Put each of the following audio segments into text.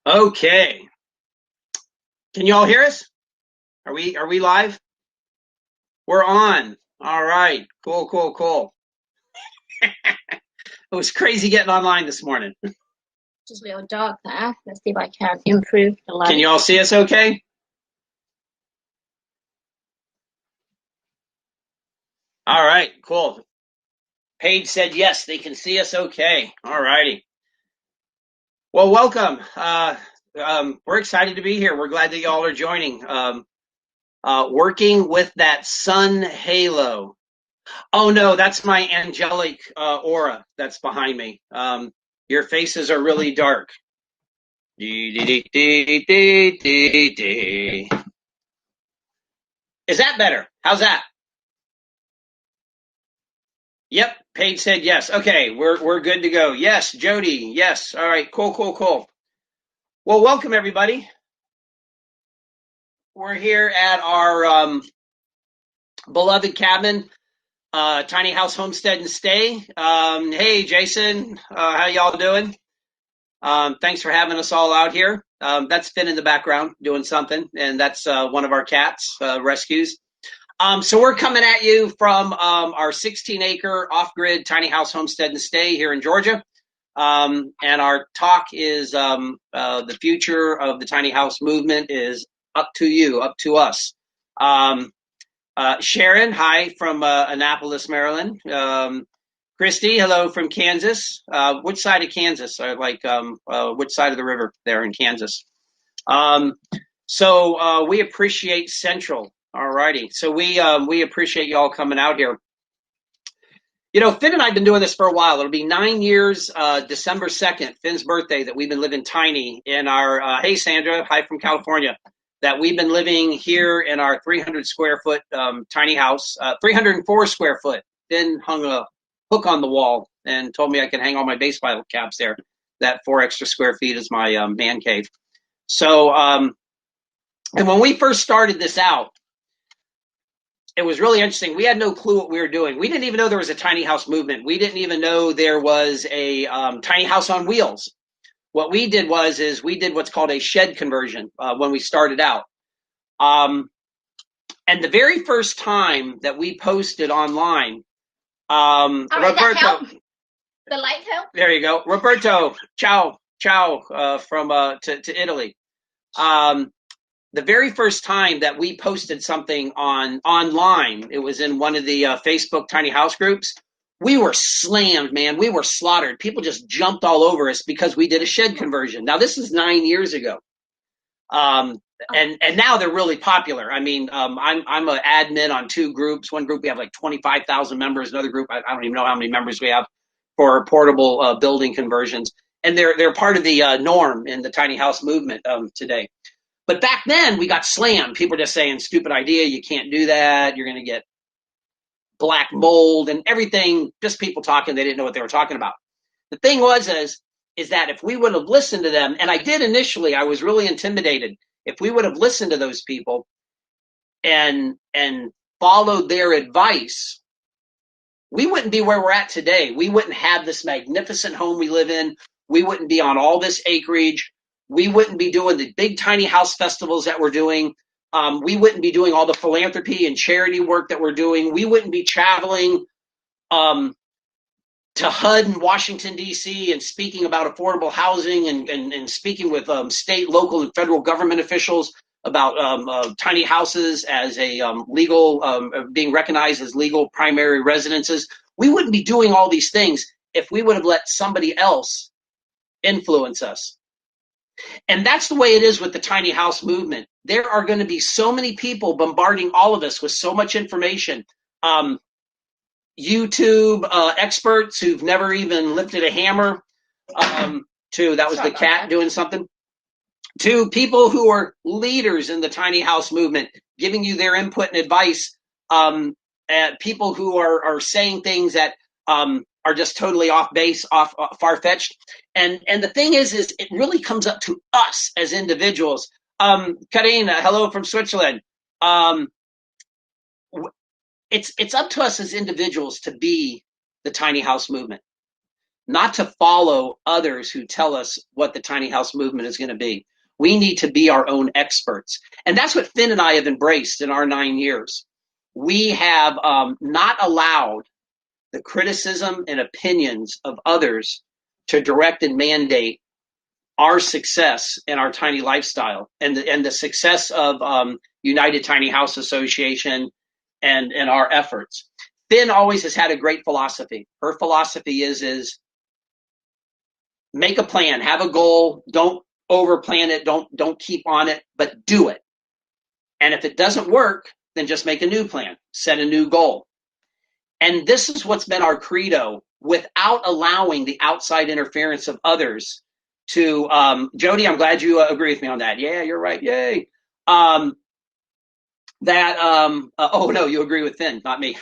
Okay. Can you all hear us? Are we live? We're on. All right. Cool. It was crazy getting online this morning. Just a little dark there. Let's see if I can improve the light. Can you all see us okay? All right, cool. Paige said yes, they can see us okay. All righty. Well, welcome. We're excited to be here. We're glad that y'all are joining. Working with that sun halo. Oh no, that's my angelic aura that's behind me. Your faces are really dark. Is that better? How's that? Yep, Paige said yes. Okay, we're good to go. Yes, Jody. Yes. All right. Cool. Well, welcome everybody. We're here at our beloved cabin, tiny house homestead and stay. Hey, Jason, how y'all doing? Thanks for having us all out here. That's Finn in the background doing something, and that's one of our cats rescues. So we're coming at you from our 16-acre off-grid tiny house homestead and stay here in Georgia. And our talk is the future of the tiny house movement is up to you, up to us. Sharon, hi from Annapolis, Maryland. Christy, hello from Kansas. Which side of Kansas? Which side of the river there in Kansas? So we appreciate Central. All righty. So we appreciate y'all coming out here. You know, Finn and I have been doing this for a while. It'll be 9 years, December 2nd, Finn's birthday, that we've been living tiny in our, hey, Sandra, hi from California, that we've been living here in our 300 square foot tiny house, 304 square foot. Finn hung a hook on the wall and told me I could hang all my baseball caps there. That 4 extra square feet is my man cave. So, and when we first started this out, it was really interesting. We had no clue what we were doing. We didn't even know there was a tiny house movement. We didn't even know there was a tiny house on wheels. What we did is we did what's called a shed conversion when we started out. And the very first time that we posted online, Roberto, the light help. There you go, Roberto. Ciao from to Italy. The very first time that we posted something online, it was in one of the Facebook tiny house groups. We were slammed, man. We were slaughtered. People just jumped all over us because we did a shed conversion. Now this is 9 years ago, and now they're really popular. I mean, I'm an admin on 2 groups. One group we have like 25,000 members. Another group I don't even know how many members we have for portable building conversions, and they're part of the norm in the tiny house movement today. But back then, we got slammed. People were just saying, stupid idea, you can't do that, you're going to get black mold and everything, just people talking, they didn't know what they were talking about. The thing is that if we would have listened to them, and I did initially, I was really intimidated. If we would have listened to those people and followed their advice, we wouldn't be where we're at today. We wouldn't have this magnificent home we live in. We wouldn't be on all this acreage. We wouldn't be doing the big tiny house festivals that we're doing. We wouldn't be doing all the philanthropy and charity work that we're doing. We wouldn't be traveling to HUD in Washington, D.C. and speaking about affordable housing and speaking with state, local, and federal government officials about tiny houses as a legal, being recognized as legal primary residences. We wouldn't be doing all these things if we would have let somebody else influence us. And that's the way it is with the tiny house movement. There are going to be so many people bombarding all of us with so much information. YouTube experts who've never even lifted a hammer, that was the cat doing something, to people who are leaders in the tiny house movement, giving you their input and advice, people who are saying things that are just totally off base, far-fetched. And the thing is it really comes up to us as individuals. Karina, hello from Switzerland. It's up to us as individuals to be the tiny house movement. not to follow others who tell us what the tiny house movement is going to be. We need to be our own experts. And that's what Finn and I have embraced in our 9 years. We have not allowed the criticism and opinions of others to direct and mandate our success in our tiny lifestyle and the success of United Tiny House Association and our efforts. Finn always has had a great philosophy. Her philosophy is make a plan, have a goal, don't overplan it, don't keep on it, but do it. And if it doesn't work, then just make a new plan, set a new goal. And this is what's been our credo without allowing the outside interference of others to, Jody, I'm glad you agree with me on that. Yeah, you're right. Yay. Oh no, you agree with Finn, not me.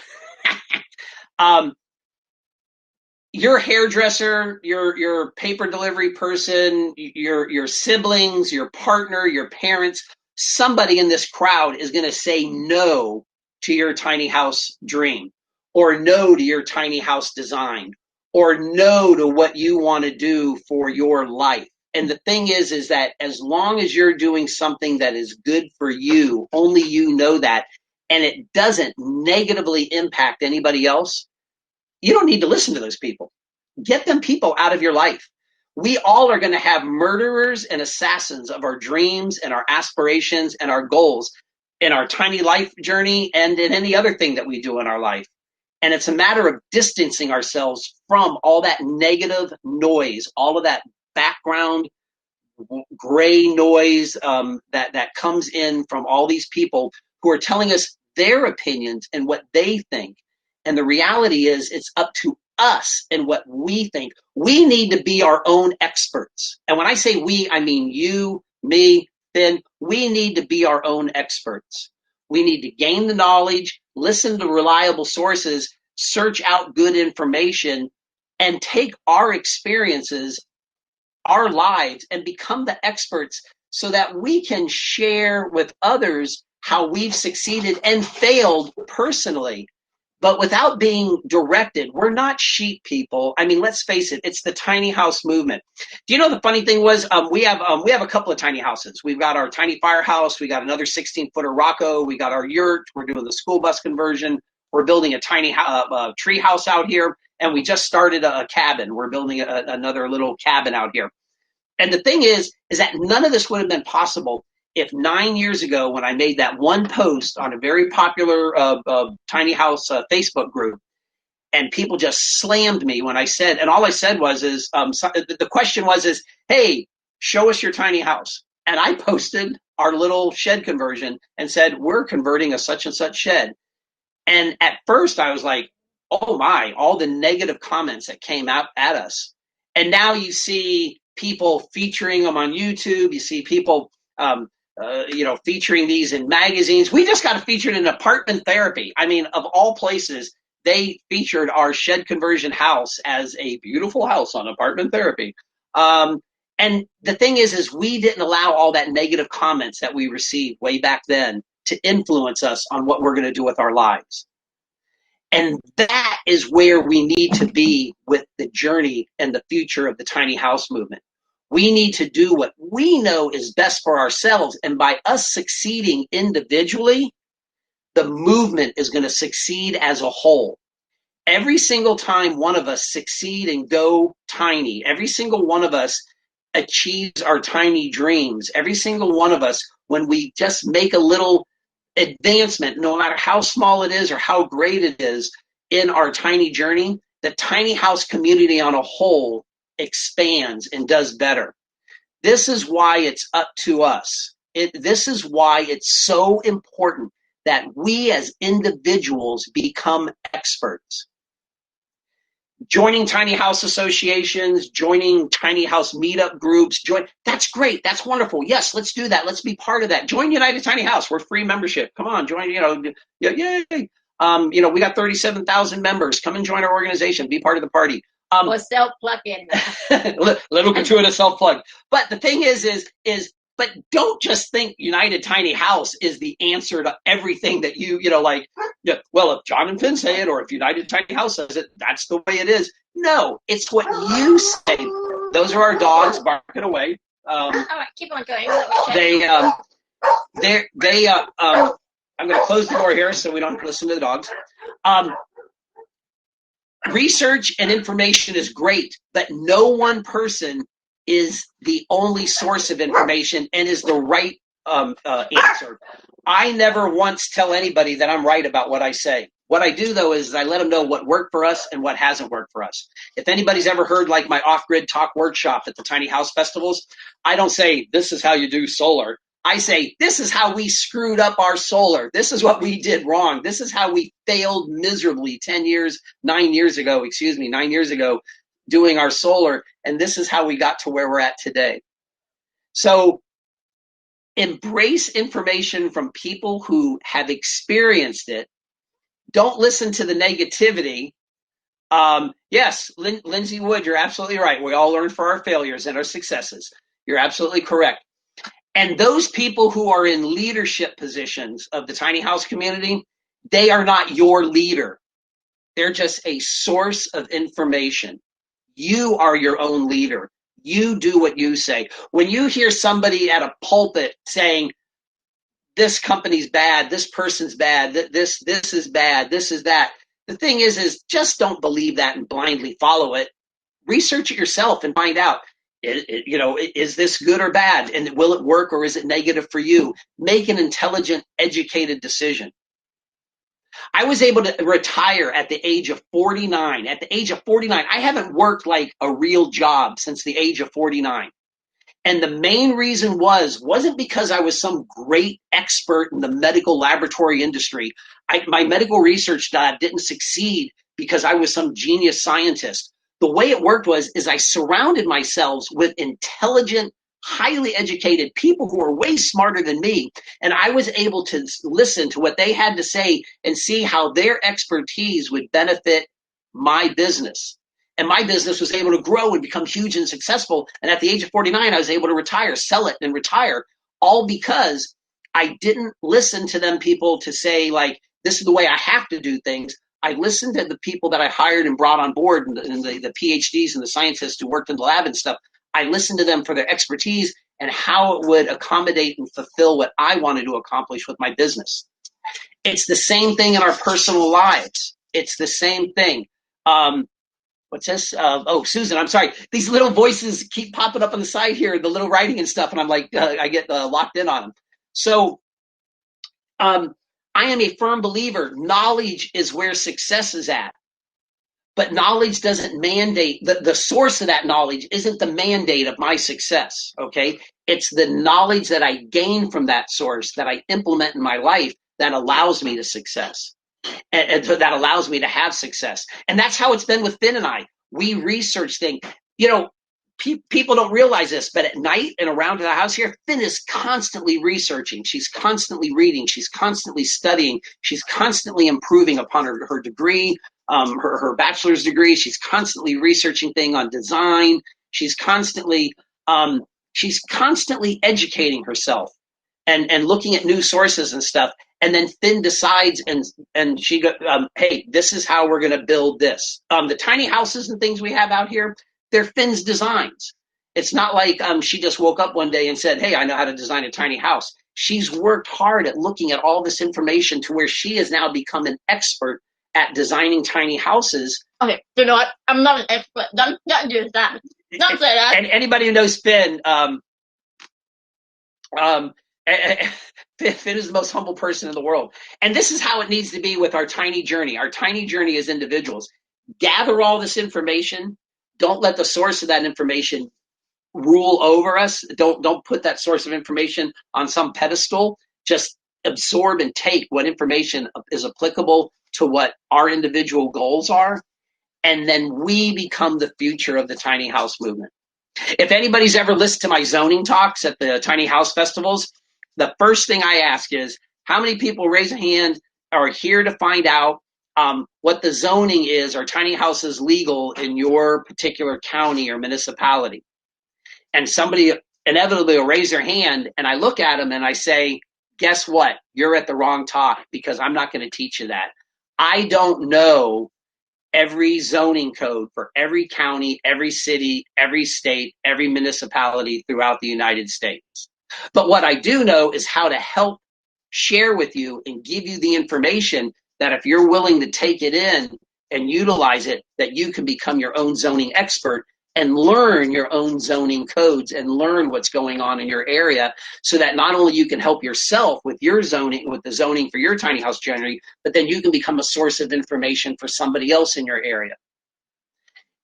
Your hairdresser, your paper delivery person, your siblings, your partner, your parents, somebody in this crowd is going to say no to your tiny house dream, or no to your tiny house design, or no to what you want to do for your life. And the thing is that as long as you're doing something that is good for you, only you know that, and it doesn't negatively impact anybody else, you don't need to listen to those people. Get them people out of your life. We all are going to have murderers and assassins of our dreams and our aspirations and our goals in our tiny life journey and in any other thing that we do in our life. And it's a matter of distancing ourselves from all that negative noise, all of that background gray noise that comes in from all these people who are telling us their opinions and what they think. And the reality is it's up to us and what we think. We need to be our own experts. And when I say we, I mean you, me, Finn. We need to be our own experts. We need to gain the knowledge, listen to reliable sources, search out good information, and take our experiences, our lives, and become the experts so that we can share with others how we've succeeded and failed personally, but without being directed. We're not sheep people. I mean, let's face it, it's the tiny house movement. Do you know the funny thing was we have a couple of tiny houses. We've got our tiny firehouse. We got another 16-footer Rocco. We got our yurt. We're doing the school bus conversion. We're building a tiny tree house out here, and we just started a cabin. We're building another little cabin out here. And the thing is that none of this would have been possible if 9 years ago, when I made that one post on a very popular tiny house Facebook group, and people just slammed me when I said, and all I said was, the question was, hey, show us your tiny house. And I posted our little shed conversion and said, we're converting a such and such shed. And at first I was like, oh my, all the negative comments that came out at us. And now you see people featuring them on YouTube. You see people, featuring these in magazines. We just got featured in Apartment Therapy. I mean, of all places, they featured our shed conversion house as a beautiful house on Apartment Therapy. And the thing is we didn't allow all that negative comments that we received way back then to influence us on what we're going to do with our lives. And that is where we need to be with the journey and the future of the tiny house movement. We need to do what we know is best for ourselves. And by us succeeding individually, the movement is going to succeed as a whole. Every single time one of us succeed and go tiny, every single one of us achieves our tiny dreams, every single one of us, when we just make a little advancement, no matter how small it is or how great it is in our tiny journey, the tiny house community on a whole expands and does better. This is why it's up to us. This is why it's so important that we as individuals become experts. Joining tiny house associations, joining tiny house meetup groups, that's great. That's wonderful. Yes, let's do that. Let's be part of that. Join United Tiny House. We're free membership. Come on, join, yay. We got 37,000 members. Come and join our organization. Be part of the party. Or self-plug-in. Little gratuitous self-plug. But the thing is But don't just think United Tiny House is the answer to everything that like, well, if John and Finn say it, or if United Tiny House says it, that's the way it is. No, it's what you say. Those are our dogs barking away. All right, keep on going. I'm going to close the door here so we don't have to listen to the dogs. Research and information is great, but no one person is the only source of information and is the right answer. I never once tell anybody that I'm right about what I say. What I do, though, is I let them know what worked for us and what hasn't worked for us. If anybody's ever heard like my off-grid talk workshop at the tiny house festivals, I don't say, this is how you do solar. I say, this is how we screwed up our solar. This is what we did wrong. This is how we failed miserably 9 years ago, doing our solar. And this is how we got to where we're at today. So embrace information from people who have experienced it. Don't listen to the negativity. Yes, Lindsay Wood, you're absolutely right. We all learn for our failures and our successes. You're absolutely correct. And those people who are in leadership positions of the tiny house community, they are not your leader. They're just a source of information. You are your own leader. You do what you say. When you hear somebody at a pulpit saying, this company's bad, this person's bad, this is bad, this is that, the thing is just don't believe that and blindly follow it. Research it yourself and find out, is this good or bad? And will it work or is it negative for you? Make an intelligent, educated decision. I was able to retire at the age of 49. At the age of 49, I haven't worked like a real job since the age of 49. And the main reason wasn't because I was some great expert in the medical laboratory industry. My medical research didn't succeed because I was some genius scientist. The way it worked is I surrounded myself with intelligent, highly educated people who were way smarter than me. And I was able to listen to what they had to say and see how their expertise would benefit my business. And my business was able to grow and become huge and successful. And at the age of 49, I was able to retire, sell it and retire, all because I didn't listen to them people to say, like, this is the way I have to do things. I listened to the people that I hired and brought on board, and the PhDs and the scientists who worked in the lab and stuff. I listened to them for their expertise and how it would accommodate and fulfill what I wanted to accomplish with my business. It's the same thing in our personal lives. It's the same thing. What's this? Susan, I'm sorry. These little voices keep popping up on the side here, the little writing and stuff, and I'm like, I get locked in on them. So I am a firm believer. Knowledge is where success is at. But knowledge doesn't mandate, the source of that knowledge isn't the mandate of my success, okay? It's the knowledge that I gain from that source that I implement in my life that allows me to success. And that allows me to have success. And that's how it's been with Finn and I. We research things. People don't realize this, but at night and around the house here, Finn is constantly researching. She's constantly reading. She's constantly studying. She's constantly improving upon her degree, her bachelor's degree. She's constantly researching things on design. She's constantly educating herself and looking at new sources and stuff. And then Finn decides, and she goes, hey, this is how we're going to build this. The tiny houses and things we have out here, they're Finn's designs. It's not like she just woke up one day and said, hey, I know how to design a tiny house. She's worked hard at looking at all this information to where she has now become an expert at designing tiny houses. Okay, you know what? I'm not an expert. Don't do that. Don't say that. And anybody who knows Finn, Finn is the most humble person in the world. And this is how it needs to be with our tiny journey. Our tiny journey as individuals. Gather all this information. Don't let the source of that information rule over us. Don't put that source of information on some pedestal. Just absorb and take what information is applicable to what our individual goals are. And then we become the future of the tiny house movement. If anybody's ever listened to my zoning talks at the tiny house festivals, the first thing I ask is, how many people, raise a hand, are here to find out what the zoning is, are tiny houses legal in your particular county or municipality? And somebody inevitably will raise their hand, and I look at them and I say, guess what? You're at the wrong talk, because I'm not going to teach you that. I don't know every zoning code for every county, every city, every state, every municipality throughout the United States. But what I do know is how to help share with you and give you the information that if you're willing to take it in and utilize it, that you can become your own zoning expert and learn your own zoning codes and learn what's going on in your area, so that not only you can help yourself with your zoning, with the zoning for your tiny house generally, but then you can become a source of information for somebody else in your area.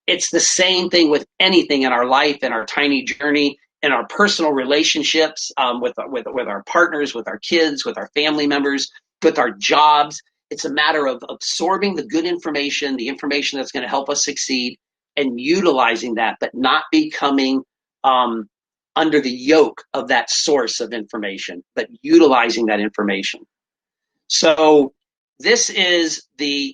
It's the same thing with anything in our life, in our tiny journey, in our personal relationships, with our partners, with our kids, with our family members, with our jobs. It's a matter of absorbing the good information, the information that's going to help us succeed, and utilizing that, but not becoming under the yoke of that source of information, but utilizing that information. So this is the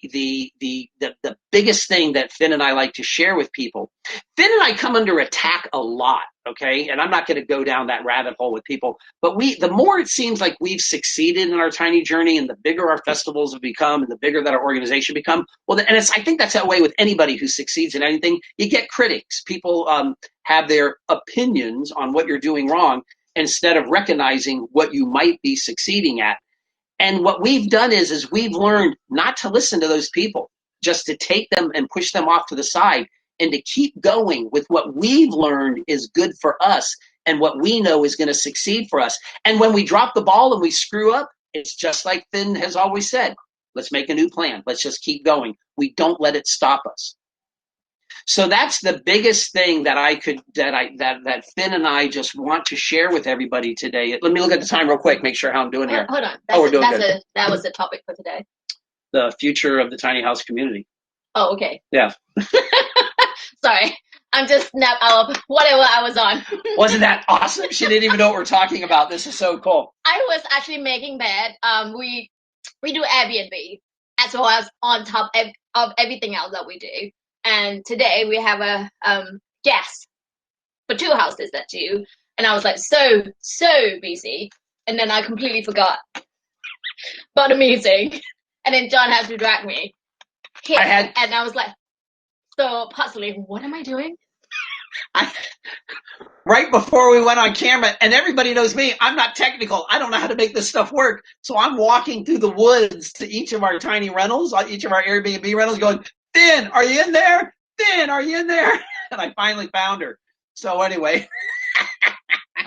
biggest thing that Finn and I like to share with people. Finn and I come under attack a lot, okay? And I'm not going to go down that rabbit hole with people, but the more it seems like we've succeeded in our tiny journey, and the bigger our festivals have become, and the bigger that our organization become, well, and I think that's that way with anybody who succeeds in anything. You get critics. People have their opinions on what you're doing wrong, instead of recognizing what you might be succeeding at. And what we've done is we've learned not to listen to those people, just to take them and push them off to the side, and to keep going with what we've learned is good for us and what we know is going to succeed for us. And when we drop the ball and we screw up, it's just like Finn has always said, let's make a new plan. Let's just keep going. We don't let it stop us. So that's the biggest thing that Finn and I just want to share with everybody today. Let me look at the time real quick, make sure how I'm doing here. Hold on. We're doing good. That was the topic for today. The future of the tiny house community. Oh, okay. Yeah. Sorry. I'm just snapped out of whatever I was on. Wasn't that awesome? She didn't even know what we're talking about. This is so cool. I was actually making that we do Airbnb as well as on top of everything else that we do. And today we have a guest for 2 houses that do. And I was like so busy. And then I completely forgot about the meeting. And then John had to drag me here. And I was like, so puzzling, what am I doing? Right before we went on camera, and everybody knows me, I'm not technical. I don't know how to make this stuff work. So I'm walking through the woods to each of our tiny rentals, each of our Airbnb rentals, going, Finn, are you in there? Finn, are you in there? And I finally found her. So anyway.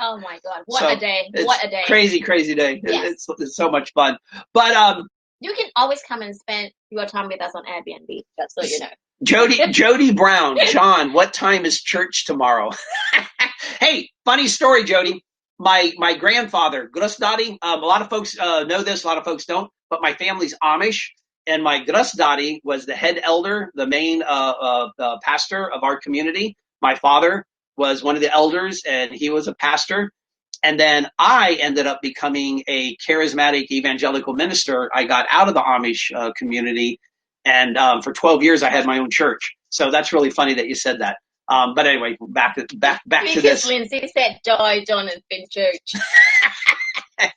Oh my God, what a day. What a day. Crazy day. Yes. It's so much fun. But you can always come and spend your time with us on Airbnb, just so you know. Jody Brown, John, what time is church tomorrow? Hey, funny story, Jody. My grandfather, Grustdadi, a lot of folks know this, a lot of folks don't, but my family's Amish, and my Grustdadi was the head elder, the main pastor of our community. My father was one of the elders, and he was a pastor. And then I ended up becoming a charismatic evangelical minister. I got out of the Amish community, and for 12 years I had my own church. So that's really funny that you said that. But anyway, back to this. Lindsay said, John has been church.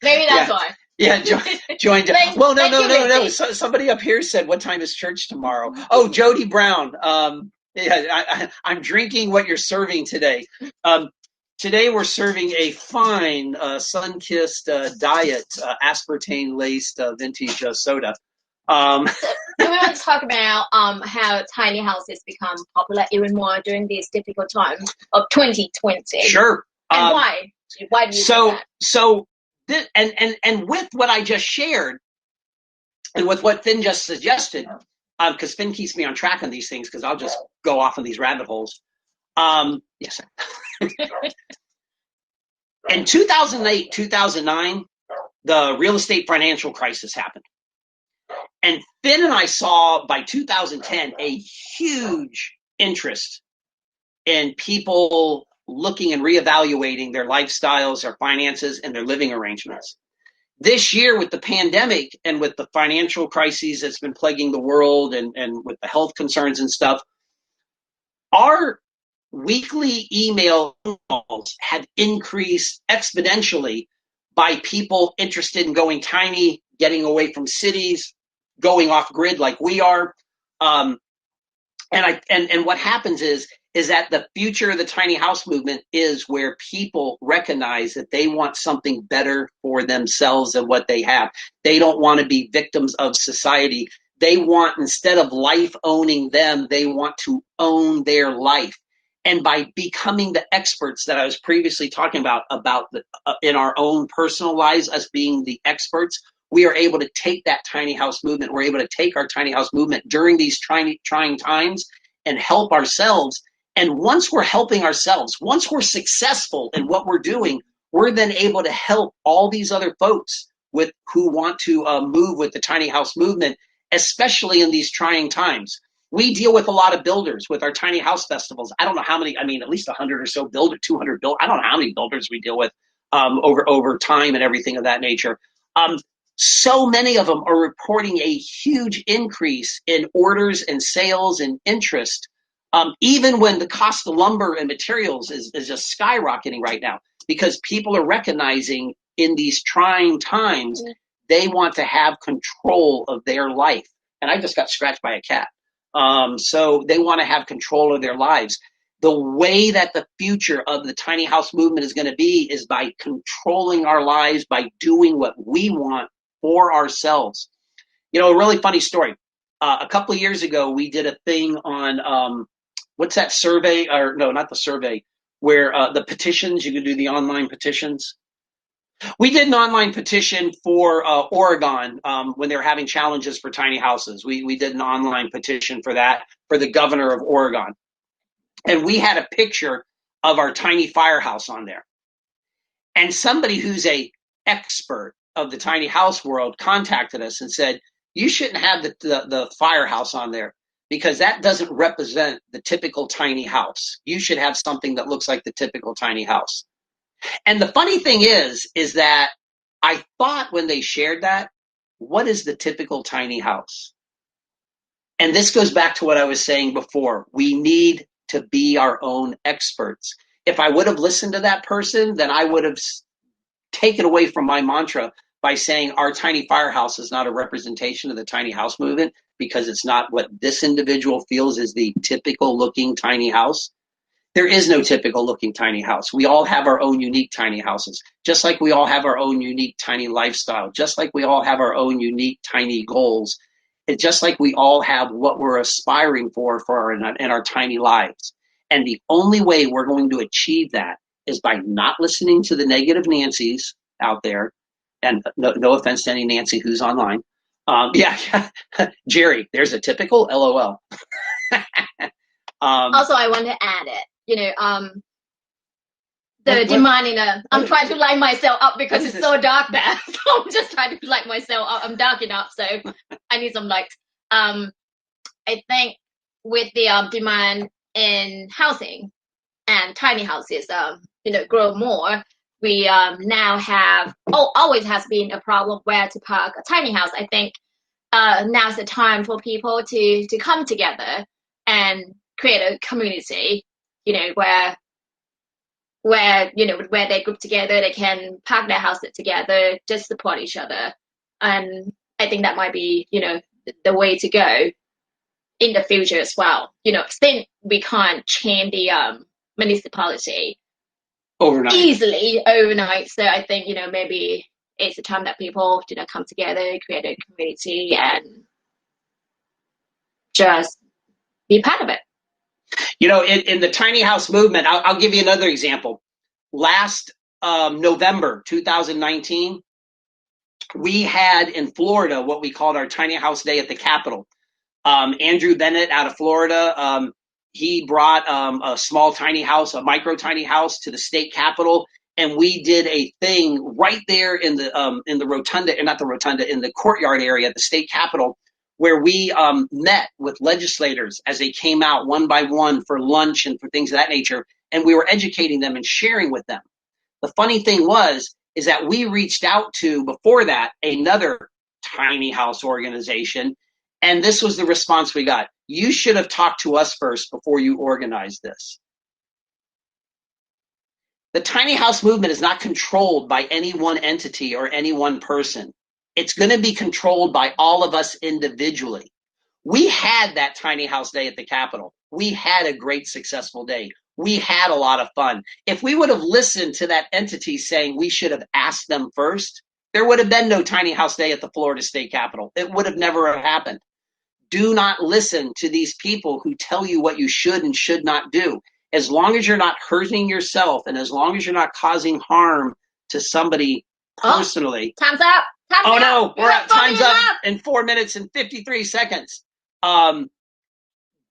Maybe that's why. Yeah, join. Well, no. Somebody up here said, what time is church tomorrow? Oh, Jody Brown. I'm drinking what you're serving today. Today we're serving a fine, sun-kissed diet, aspartame-laced vintage soda. We want to talk about how tiny houses become popular even more during these difficult times of 2020. Sure. And why? Why do you think that? And with what I just shared, and with what Finn just suggested, because Finn keeps me on track on these things, because I'll just go off on these rabbit holes. Yes. In 2008, 2009, the real estate financial crisis happened. And Finn and I saw by 2010 a huge interest in people looking and reevaluating their lifestyles, their finances, and their living arrangements. This year, with the pandemic and with the financial crises that's been plaguing the world, and with the health concerns and stuff, our weekly email calls have increased exponentially by people interested in going tiny, getting away from cities, going off grid like we are. Um, and what happens is that the future of the tiny house movement is where people recognize that they want something better for themselves than what they have. They don't want to be victims of society. They want, instead of life owning them, they want to own their life. And by becoming the experts that I was previously talking about in our own personal lives, us being the experts, we are able to take that tiny house movement. We're able to take our tiny house movement during these trying times and help ourselves. And once we're helping ourselves, once we're successful in what we're doing, we're then able to help all these other folks with who want to move with the tiny house movement, especially in these trying times. We deal with a lot of builders with our tiny house festivals. I don't know how many, I mean, at least 100 or so builders, 200 builders. I don't know how many builders we deal with over time and everything of that nature. So many of them are reporting a huge increase in orders and sales and interest, even when the cost of lumber and materials is just skyrocketing right now, because people are recognizing in these trying times, they want to have control of their life. And I just got scratched by a cat. So they want to have control of their lives. The way that the future of the tiny house movement is going to be is by controlling our lives, by doing what we want for ourselves. You know, a really funny story. A couple of years ago, we did a thing on what's that survey? Or no, not the survey, where the petitions, you can do the online petitions. We did an online petition for Oregon when they were having challenges for tiny houses. We did an online petition for that, for the governor of Oregon. And we had a picture of our tiny firehouse on there. And somebody who's a expert of the tiny house world contacted us and said, you shouldn't have the firehouse on there because that doesn't represent the typical tiny house. You should have something that looks like the typical tiny house. And the funny thing is that I thought when they shared that, what is the typical tiny house? And this goes back to what I was saying before. We need to be our own experts. If I would have listened to that person, then I would have taken away from my mantra by saying our tiny firehouse is not a representation of the tiny house movement because it's not what this individual feels is the typical looking tiny house. There is no typical looking tiny house. We all have our own unique tiny houses, just like we all have our own unique tiny lifestyle, just like we all have our own unique tiny goals. It's just like we all have what we're aspiring for in our tiny lives. And the only way we're going to achieve that is by not listening to the negative Nancys out there. And no offense to any Nancy who's online. Yeah, Jerry, there's a typical LOL. Also, I want to add it. The demand in I'm trying to light myself up because it's so dark there. So I'm just trying to light myself up. I'm dark enough, so I need some light. I think with the demand in housing and tiny houses, grow more. We now have always has been a problem where to park a tiny house. I think now's the time for people to come together and create a community, where they group together, they can park their houses together, just support each other. And I think that might be, the way to go in the future as well. Since we can't change the municipality easily overnight. So I think, maybe it's the time that people, come together, create a community and just be part of it. In the tiny house movement, I'll give you another example. Last November 2019, we had in Florida what we called our tiny house day at the Capitol. Andrew Bennett out of Florida, he brought a small tiny house, a micro tiny house to the state capitol, and we did a thing right there in the rotunda, not the rotunda, in the courtyard area at the state capitol, where we met with legislators as they came out one by one for lunch and for things of that nature, and we were educating them and sharing with them. The funny thing is that we reached out to, before that, another tiny house organization, and this was the response we got. You should have talked to us first before you organized this. The tiny house movement is not controlled by any one entity or any one person. It's going to be controlled by all of us individually. We had that tiny house day at the Capitol. We had a great, successful day. We had a lot of fun. If we would have listened to that entity saying we should have asked them first, there would have been no tiny house day at the Florida State Capitol. It would have never have happened. Do not listen to these people who tell you what you should and should not do. As long as you're not hurting yourself and as long as you're not causing harm to somebody personally. Oh, time's up. Oh no, we're at time's up in 4 minutes and 53 seconds.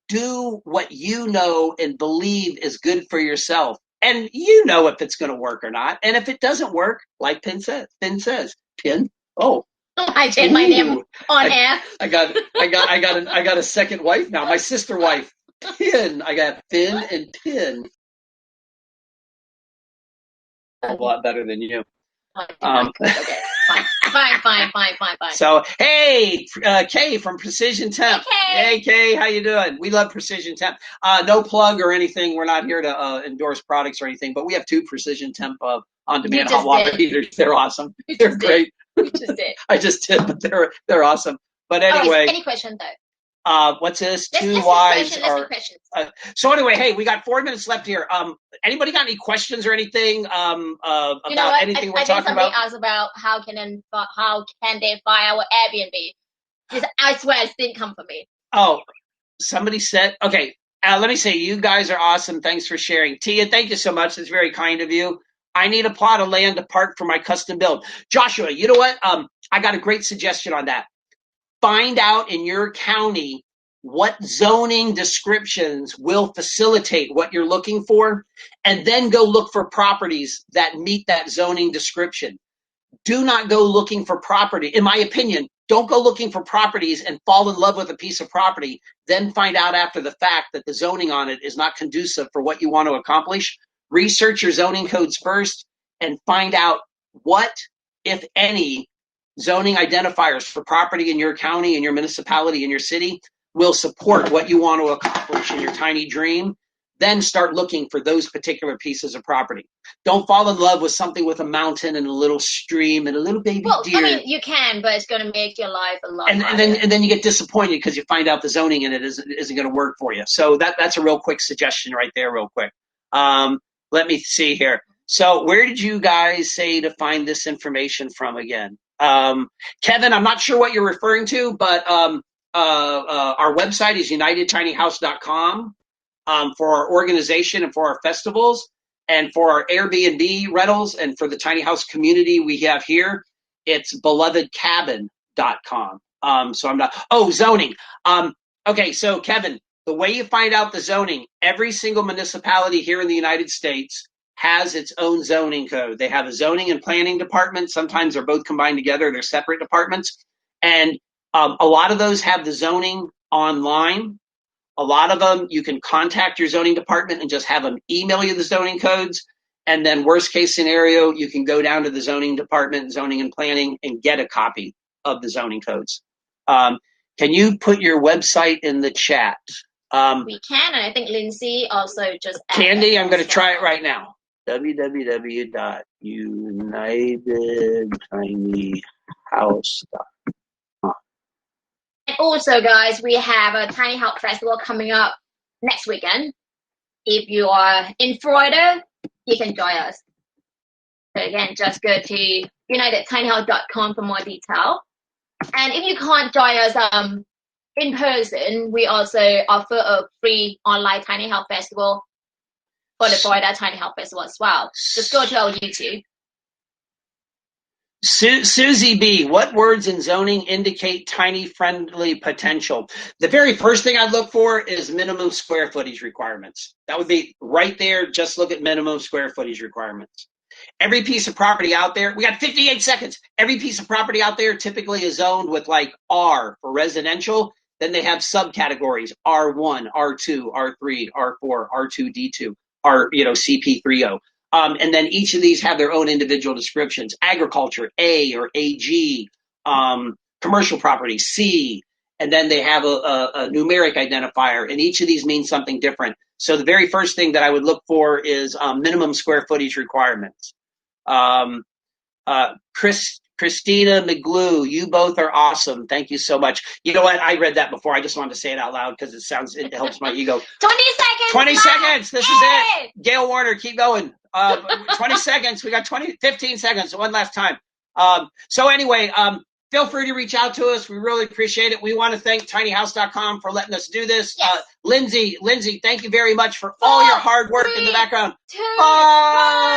Do what you know and believe is good for yourself. And you know if it's going to work or not. And if it doesn't work, like Pin says, I said my name on air. I got a second wife now. My sister wife, Pin. I got Finn and Pin. A lot better than you. Okay. Fine. So, hey, Kay from Precision Temp. Hey, Kay, how you doing? We love Precision Temp. No plug or anything. We're not here to endorse products or anything, but we have 2 Precision Temp on-demand hot water heaters. They're awesome. They're great. You just did. I just did, but they're awesome. But anyway. Any question though? What's this? Let's questions. So anyway, hey, we got 4 minutes left here. Anybody got any questions or anything about anything we're talking about? I think somebody asked about how can they buy our Airbnb? Because I swear it didn't come from me. Oh, somebody said, okay. Let me say, you guys are awesome. Thanks for sharing. Tia, thank you so much. It's very kind of you. I need a plot of land to park for my custom build. Joshua, you know what? I got a great suggestion on that. Find out in your county what zoning descriptions will facilitate what you're looking for, and then go look for properties that meet that zoning description. Do not go looking for property. In my opinion, don't go looking for properties and fall in love with a piece of property, then find out after the fact that the zoning on it is not conducive for what you want to accomplish. Research your zoning codes first and find out what, if any, zoning identifiers for property in your county, in your municipality, in your city will support what you want to accomplish in your tiny dream. Then start looking for those particular pieces of property. Don't fall in love with something with a mountain and a little stream and a little baby deer. I mean, you can, but it's going to make your life a lot harder. And then you get disappointed because you find out the zoning in it isn't going to work for you. So that's a real quick suggestion right there, real quick. Let me see here. So where did you guys say to find this information from again? Kevin, I'm not sure what you're referring to, but our website is unitedtinyhouse.com for our organization and for our festivals and for our Airbnb rentals and for the tiny house community we have here. It's belovedcabin.com. So I'm not. Oh, zoning. Okay, so Kevin, the way you find out the zoning, every single municipality here in the United States has its own zoning code. They have a zoning and planning department. Sometimes they're both combined together. They're separate departments. And a lot of those have the zoning online. A lot of them, you can contact your zoning department and just have them email you the zoning codes. And then worst case scenario, you can go down to the zoning department, zoning and planning, and get a copy of the zoning codes. Can you put your website in the chat? We can, and I think Lindsay also just Candy, I'm going to try it right now. www.unitedtinyhouse.com. And also, guys, we have a Tiny House Festival coming up next weekend. If you are in Florida, you can join us. So again, just go to unitedtinyhouse.com for more detail. And if you can't join us in person, we also offer a free online Tiny House Festival for the Florida Tiny House Festival as well. Just go to our YouTube. Susie B, what words in zoning indicate tiny friendly potential? The very first thing I'd look for is minimum square footage requirements. That would be right there. Just look at minimum square footage requirements. Every piece of property out there, we got 58 seconds. Every piece of property out there typically is zoned with like R for residential. Then they have subcategories, R1, R2, R3, R4, R2, D2, CP30. And then each of these have their own individual descriptions. Agriculture, A or AG, commercial property, C, and then they have a numeric identifier, and each of these means something different. So the very first thing that I would look for is minimum square footage requirements. Christina McGlue, you both are awesome. Thank you so much. You know what? I read that before. I just wanted to say it out loud because it helps my ego. 20 seconds. 20 seconds. This is it. Gail Warner, keep going. 20 seconds. We got 15 seconds. One last time. So anyway, feel free to reach out to us. We really appreciate it. We want to thank tinyhouse.com for letting us do this. Yes. Lindsay, thank you very much for all your hard work in the background. 2, Bye.